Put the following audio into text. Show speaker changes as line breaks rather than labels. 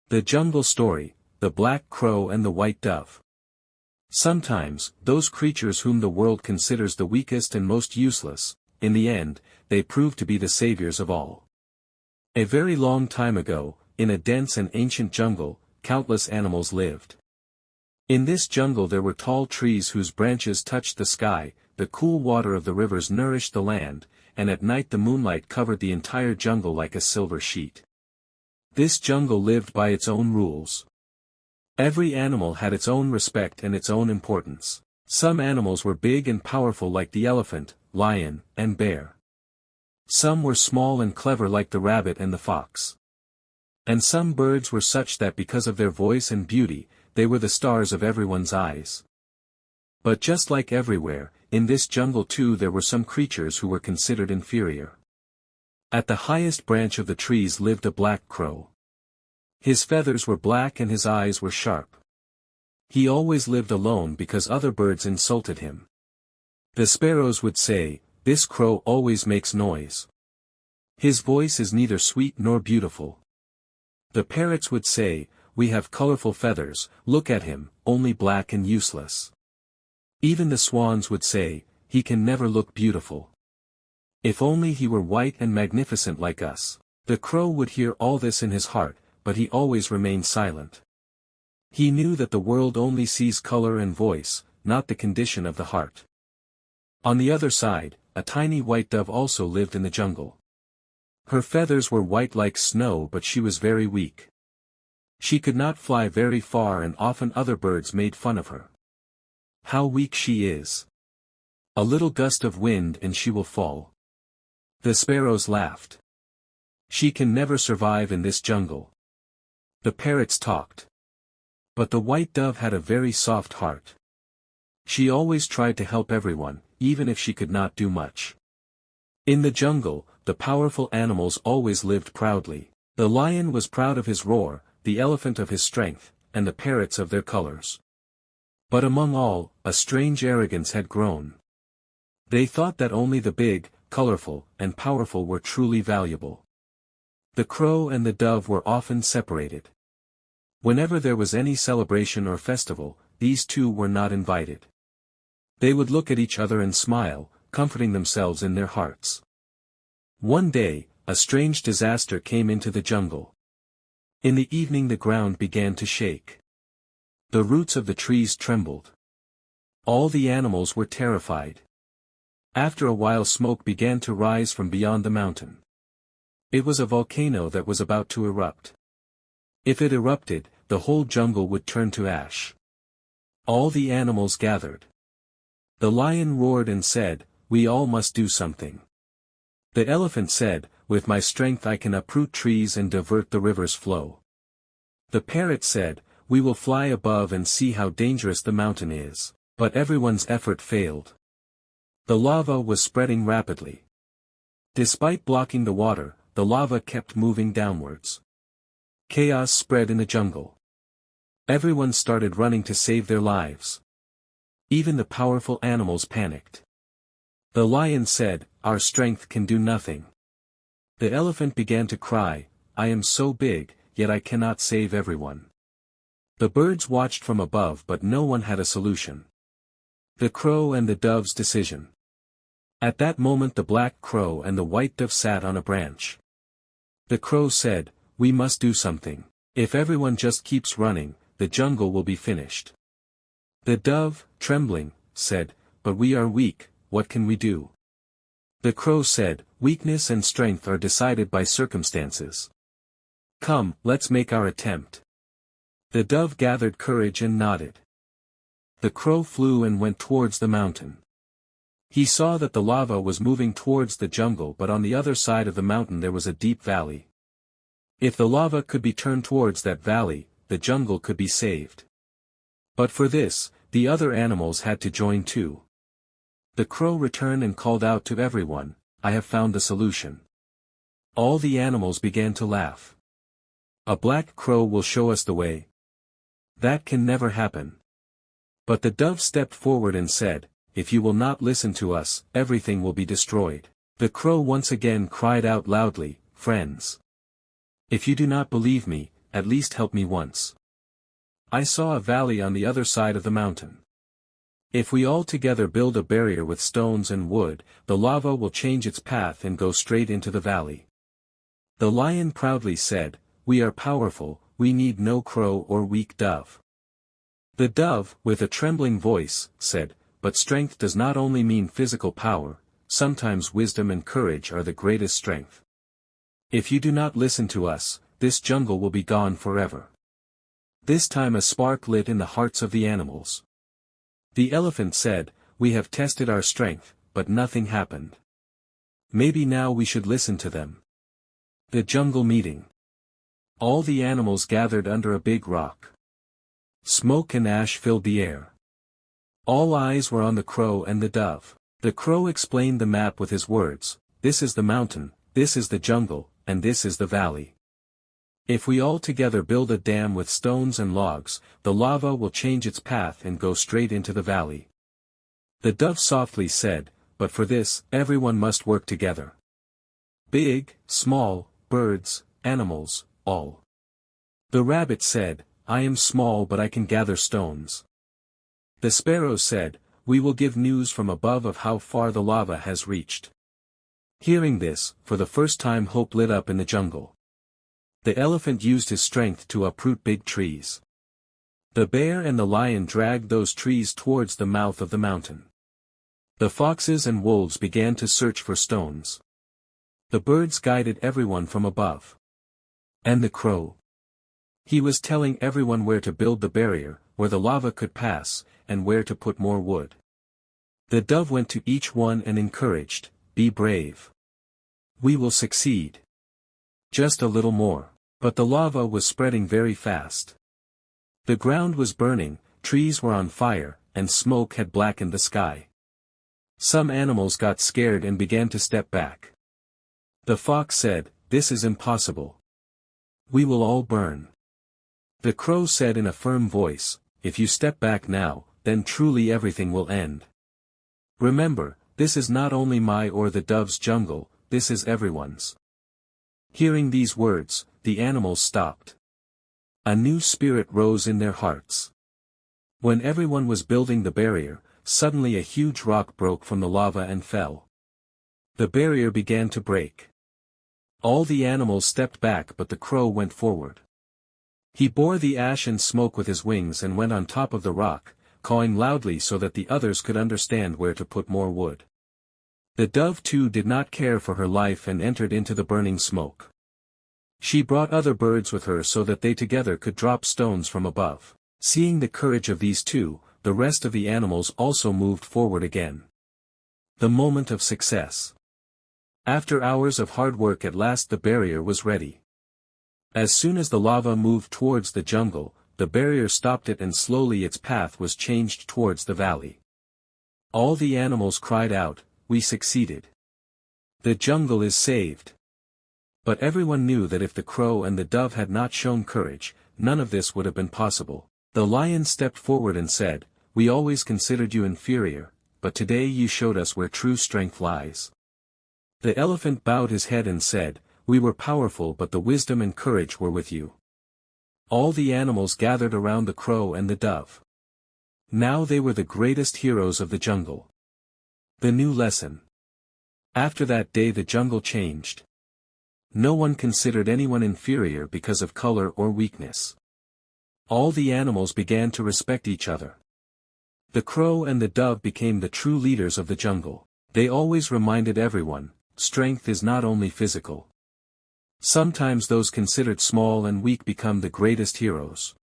The Jungle Story, the Black Crow and the White Dove. Sometimes, those creatures whom the world considers the weakest and most useless, in the end, they prove to be the saviors of all. A very long time ago, in a dense and ancient jungle, countless animals lived. In this jungle there were tall trees whose branches touched the sky, the cool water of the rivers nourished the land, and at night the moonlight covered the entire jungle like a silver sheet. This jungle lived by its own rules. Every animal had its own respect and its own importance. Some animals were big and powerful like the elephant, lion, and bear. Some were small and clever like the rabbit and the fox. And some birds were such that because of their voice and beauty, they were the stars of everyone's eyes. But just like everywhere, in this jungle too there were some creatures who were considered inferior. At the highest branch of the trees lived a black crow. His feathers were black and his eyes were sharp. He always lived alone because other birds insulted him. The sparrows would say, "This crow always makes noise. His voice is neither sweet nor beautiful." The parrots would say, "We have colorful feathers, look at him, only black and useless." Even the swans would say, "He can never look beautiful. If only he were white and magnificent like us." The crow would hear all this in his heart, but he always remained silent. He knew that the world only sees color and voice, not the condition of the heart. On the other side, a tiny white dove also lived in the jungle. Her feathers were white like snow, but she was very weak. She could not fly very far and often other birds made fun of her. "How weak she is. A little gust of wind and she will fall." The sparrows laughed. "She can never survive in this jungle." The parrots talked. But the white dove had a very soft heart. She always tried to help everyone, even if she could not do much. In the jungle, the powerful animals always lived proudly. The lion was proud of his roar, the elephant of his strength, and the parrots of their colors. But among all, a strange arrogance had grown. They thought that only the big, colorful, and powerful were truly valuable. The crow and the dove were often separated. Whenever there was any celebration or festival, these two were not invited. They would look at each other and smile, comforting themselves in their hearts. One day, a strange disaster came into the jungle. In the evening the ground began to shake. The roots of the trees trembled. All the animals were terrified. After a while smoke began to rise from beyond the mountain. It was a volcano that was about to erupt. If it erupted, the whole jungle would turn to ash. All the animals gathered. The lion roared and said, "We all must do something." The elephant said, "With my strength I can uproot trees and divert the river's flow." The parrot said, "We will fly above and see how dangerous the mountain is." But everyone's effort failed. The lava was spreading rapidly. Despite blocking the water, the lava kept moving downwards. Chaos spread in the jungle. Everyone started running to save their lives. Even the powerful animals panicked. The lion said, "Our strength can do nothing." The elephant began to cry, "I am so big, yet I cannot save everyone." The birds watched from above but no one had a solution. The crow and the dove's decision. At that moment the black crow and the white dove sat on a branch. The crow said, "We must do something. If everyone just keeps running, the jungle will be finished." The dove, trembling, said, "But we are weak, what can we do?" The crow said, "Weakness and strength are decided by circumstances. Come, let's make our attempt." The dove gathered courage and nodded. The crow flew and went towards the mountain. He saw that the lava was moving towards the jungle, but on the other side of the mountain there was a deep valley. If the lava could be turned towards that valley, the jungle could be saved. But for this, the other animals had to join too. The crow returned and called out to everyone, "I have found the solution." All the animals began to laugh. "A black crow will show us the way." "That can never happen." But the dove stepped forward and said, "If you will not listen to us, everything will be destroyed." The crow once again cried out loudly, "Friends! If you do not believe me, at least help me once. I saw a valley on the other side of the mountain. If we all together build a barrier with stones and wood, the lava will change its path and go straight into the valley." The lion proudly said, "We are powerful, we need no crow or weak dove." The dove, with a trembling voice, said, "But strength does not only mean physical power, sometimes wisdom and courage are the greatest strength. If you do not listen to us, this jungle will be gone forever." This time a spark lit in the hearts of the animals. The elephant said, "We have tested our strength, but nothing happened. Maybe now we should listen to them." The jungle meeting. All the animals gathered under a big rock. Smoke and ash filled the air. All eyes were on the crow and the dove. The crow explained the map with his words, "This is the mountain, this is the jungle, and this is the valley. If we all together build a dam with stones and logs, the lava will change its path and go straight into the valley." The dove softly said, "But for this, everyone must work together. Big, small, birds, animals, all." The rabbit said, "I am small but I can gather stones." The sparrow said, "We will give news from above of how far the lava has reached." Hearing this, for the first time hope lit up in the jungle. The elephant used his strength to uproot big trees. The bear and the lion dragged those trees towards the mouth of the mountain. The foxes and wolves began to search for stones. The birds guided everyone from above. And the crow? He was telling everyone where to build the barrier, where the lava could pass, and where to put more wood. The dove went to each one and encouraged, "Be brave. We will succeed. Just a little more." But the lava was spreading very fast. The ground was burning, trees were on fire, and smoke had blackened the sky. Some animals got scared and began to step back. The fox said, "This is impossible. We will all burn." The crow said in a firm voice, "If you step back now, then truly everything will end. Remember, this is not only my or the dove's jungle, this is everyone's." Hearing these words, the animals stopped. A new spirit rose in their hearts. When everyone was building the barrier, suddenly a huge rock broke from the lava and fell. The barrier began to break. All the animals stepped back but the crow went forward. He bore the ash and smoke with his wings and went on top of the rock, cawing loudly so that the others could understand where to put more wood. The dove too did not care for her life and entered into the burning smoke. She brought other birds with her so that they together could drop stones from above. Seeing the courage of these two, the rest of the animals also moved forward again. The moment of success. After hours of hard work at last the barrier was ready. As soon as the lava moved towards the jungle, the barrier stopped it and slowly its path was changed towards the valley. All the animals cried out, "We succeeded. The jungle is saved." But everyone knew that if the crow and the dove had not shown courage, none of this would have been possible. The lion stepped forward and said, "We always considered you inferior, but today you showed us where true strength lies." The elephant bowed his head and said, "We were powerful but the wisdom and courage were with you." All the animals gathered around the crow and the dove. Now they were the greatest heroes of the jungle. The new lesson. After that day the jungle changed. No one considered anyone inferior because of color or weakness. All the animals began to respect each other. The crow and the dove became the true leaders of the jungle. They always reminded everyone, strength is not only physical. Sometimes those considered small and weak become the greatest heroes.